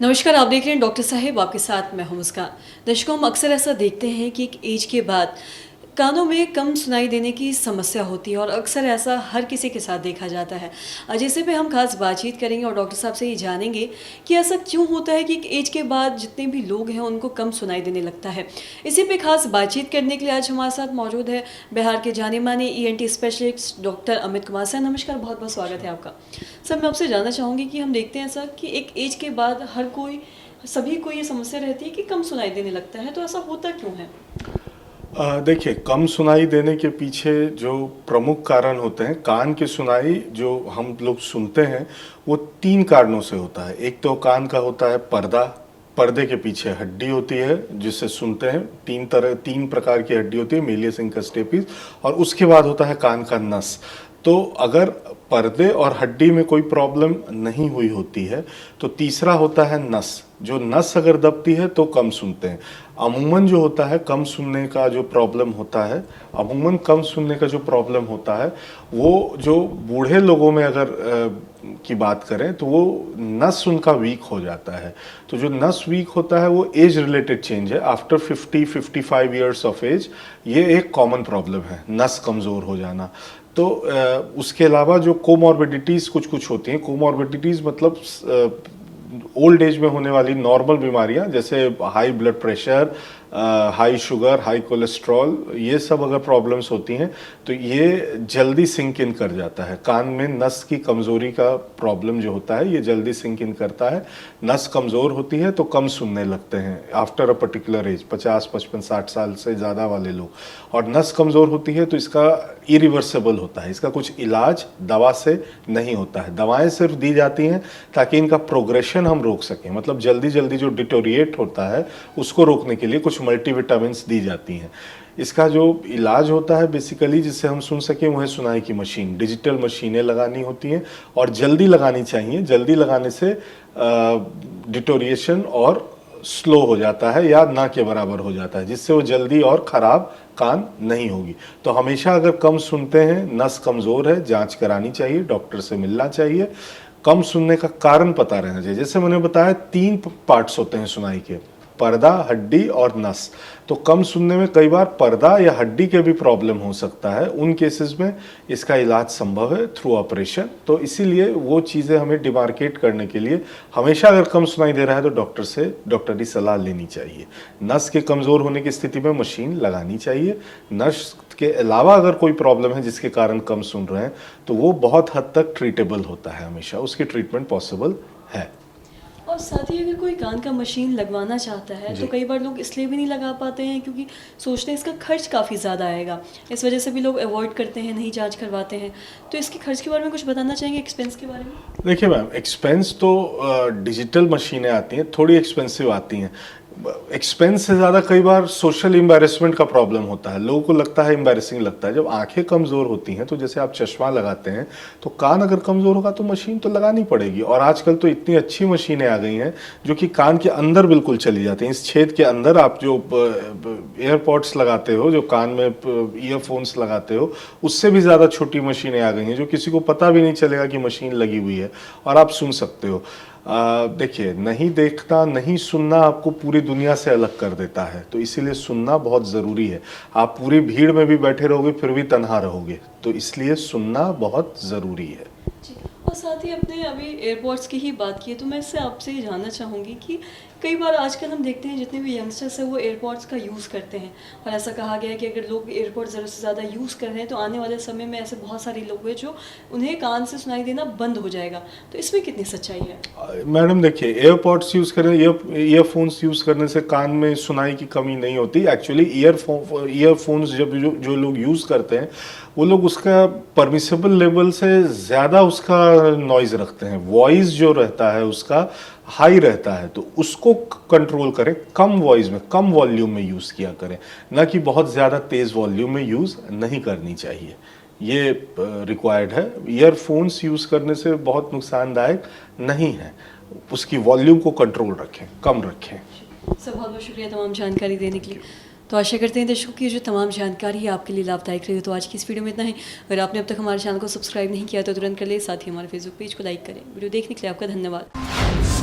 नमस्कार, आप देख रहे हैं डॉक्टर साहेब, आपके साथ मैं हूं मुस्कान। दर्शकों, हम अक्सर ऐसा देखते हैं कि एक एज के बाद कानों में कम सुनाई देने की समस्या होती है और अक्सर ऐसा हर किसी के साथ देखा जाता है। आज इसी पे हम खास बातचीत करेंगे और डॉक्टर साहब से ये जानेंगे कि ऐसा क्यों होता है कि एक एज के बाद जितने भी लोग हैं उनको कम सुनाई देने लगता है। इसी पे खास बातचीत करने के लिए आज हमारे साथ मौजूद है बिहार के जाने माने ENT specialist doctor Amit Kumar sir. नमस्कार, बहुत बहुत स्वागत है आपका। सर, मैं आपसे जानना चाहूँगी कि हम देखते हैं ऐसा कि एक एज के बाद सभी को ये समस्या रहती है कि कम सुनाई देने लगता है, तो ऐसा होता क्यों है? देखिए, कम सुनाई देने के पीछे जो प्रमुख कारण होते हैं, कान की सुनाई जो हम लोग सुनते हैं वो 3 कारणों से होता है। एक तो कान का होता है पर्दा, पर्दे के पीछे हड्डी होती है जिससे सुनते हैं। 3 प्रकार की हड्डी होती है, मेलियस, इंकस, स्टेपिस, और उसके बाद होता है कान का नस। तो अगर पर्दे और हड्डी में कोई प्रॉब्लम नहीं हुई होती है तो तीसरा होता है नस। जो नस अगर दबती है तो कम सुनते हैं। अमूमन जो होता है कम सुनने का जो प्रॉब्लम होता है, वो जो बूढ़े लोगों में अगर की बात करें तो वो नस उनका वीक हो जाता है। तो जो नस वीक होता है वो एज रिलेटेड चेंज है। आफ्टर 50-55 ईयर्स ऑफ एज ये एक कॉमन प्रॉब्लम है, नस कमज़ोर हो जाना। तो उसके अलावा जो कोमॉर्बिडिटीज़ कुछ होती हैं, कोमॉर्बिडिटीज़ मतलब ओल्ड एज में होने वाली नॉर्मल बीमारियां, जैसे high blood pressure, high sugar, high cholesterol, ये सब अगर प्रॉब्लम्स होती हैं तो ये जल्दी सिंक इन कर जाता है। कान में नस की कमज़ोरी का प्रॉब्लम जो होता है ये जल्दी सिंक इन करता है। नस कमज़ोर होती है तो कम सुनने लगते हैं आफ्टर अ पर्टिकुलर एज, 50, 55, 60 साल से ज़्यादा वाले लोग। और नस कमज़ोर होती है तो इसका इरिवर्सिबल होता है, इसका कुछ इलाज दवा से नहीं होता है। दवाएं सिर्फ दी जाती हैं ताकि इनका प्रोग्रेशन हम रोक सकें, मतलब जल्दी जल्दी जो डिटोरिएट होता है उसको रोकने के लिए कुछ मल्टीविटामिन्स दी जाती हैं। इसका जो इलाज होता है बेसिकली जिससे हम सुन सकें वो है सुनाई की मशीन। डिजिटल मशीनें लगानी होती हैं और जल्दी लगानी चाहिए। जल्दी लगाने से डिटोरिएशन और स्लो हो जाता है या ना के बराबर हो जाता है, जिससे वो जल्दी और ख़राब कान नहीं होगी। तो हमेशा अगर कम सुनते हैं, नस कमज़ोर है, जांच करानी चाहिए, डॉक्टर से मिलना चाहिए। कम सुनने का कारण पता रहना चाहिए। जैसे मैंने बताया 3 पार्ट्स होते हैं सुनाई के, पर्दा, हड्डी और नस। तो कम सुनने में कई बार पर्दा या हड्डी के भी प्रॉब्लम हो सकता है। उन केसेस में इसका इलाज संभव है थ्रू ऑपरेशन। तो इसीलिए वो चीज़ें हमें डिमार्केट करने के लिए हमेशा अगर कम सुनाई दे रहा है तो डॉक्टर से डॉक्टरी सलाह लेनी चाहिए। नस के कमज़ोर होने की स्थिति में मशीन लगानी चाहिए। नस के अलावा अगर कोई प्रॉब्लम है जिसके कारण कम सुन रहे हैं तो वो बहुत हद तक ट्रीटेबल होता है, हमेशा उसकी ट्रीटमेंट पॉसिबल है। और साथ ही अगर कोई कान का मशीन लगवाना चाहता है तो कई बार लोग इसलिए भी नहीं लगा पाते हैं क्योंकि सोचते हैं इसका खर्च काफ़ी ज़्यादा आएगा। इस वजह से भी लोग अवॉइड करते हैं, नहीं जांच करवाते हैं। तो इसके खर्च के बारे में कुछ बताना चाहेंगे, एक्सपेंस के बारे में? देखिए मैम, एक्सपेंस तो डिजिटल मशीनें आती हैं, थोड़ी एक्सपेंसिव आती हैं। एक्सपेंस से ज़्यादा कई बार सोशल एम्बैरेसमेंट का प्रॉब्लम होता है। लोगों को लगता है, एम्बैरेसिंग लगता है। जब आंखें कमज़ोर होती हैं तो जैसे आप चश्मा लगाते हैं तो कान अगर कमज़ोर होगा तो मशीन तो लगानी पड़ेगी। और आजकल तो इतनी अच्छी मशीनें आ गई हैं जो कि कान के अंदर बिल्कुल चली जाती हैं। इस छेद के अंदर आप जो एयरपॉड्स लगाते हो, जो कान में ईयरफोन्स लगाते हो, उससे भी ज़्यादा छोटी मशीनें आ गई हैं जो किसी को पता भी नहीं चलेगा कि मशीन लगी हुई है और आप सुन सकते हो। देखिए, नहीं देखना, नहीं सुनना आपको पूरी दुनिया से अलग कर देता है। तो इसीलिए सुनना बहुत ज़रूरी है। आप पूरी भीड़ में भी बैठे रहोगे फिर भी तन्हा रहोगे, तो इसलिए सुनना बहुत ज़रूरी है। और साथ ही अपने अभी एयरपोर्ट्स की ही बात की है तो मैं इससे आपसे ये जानना चाहूँगी कि कई बार आजकल हम देखते हैं जितने भी यंगस्टर्स हैं वो एयरपोर्ट्स का यूज़ करते हैं और ऐसा कहा गया है कि अगर लोग एयरपोर्ट ज़रूरत से ज़्यादा यूज़ कर रहे हैं तो आने वाले समय में ऐसे बहुत सारे लोग हैं जो उन्हें कान से सुनाई देना बंद हो जाएगा। तो इसमें कितनी सच्चाई है? मैडम देखिए, एयरपॉड्स यूज़ करें, ईयरफोन्स यूज़ करने से कान में सुनाई की कमी नहीं होती। एक्चुअली ईयरफोन्स जब जो लोग यूज़ करते हैं वो लोग उसका परमिसेबल लेवल से ज़्यादा उसका नॉइज़ रखते हैं। वॉइस जो रहता है उसका हाई रहता है, तो उसको कंट्रोल करें। कम वॉइस में, कम वॉल्यूम में यूज़ किया करें, ना कि बहुत ज़्यादा तेज़ वॉल्यूम में यूज़ नहीं करनी चाहिए। ये रिक्वायर्ड है। ईयरफोन्स यूज़ करने से बहुत नुकसानदायक नहीं है। उसकी वॉल्यूम को कंट्रोल रखें, कम रखें। सर, बहुत बहुत शुक्रिया तमाम जानकारी देने के लिए। तो आशा करते हैं दर्शकों की जो तमाम जानकारी है आपके लिए लाभदायक रही। तो आज की इस वीडियो में इतना ही। अगर आपने अब तक हमारे चैनल को सब्सक्राइब नहीं किया तो तुरंत कर ले, साथ ही हमारे फेसबुक पेज को लाइक करें। वीडियो देखने के लिए आपका धन्यवाद।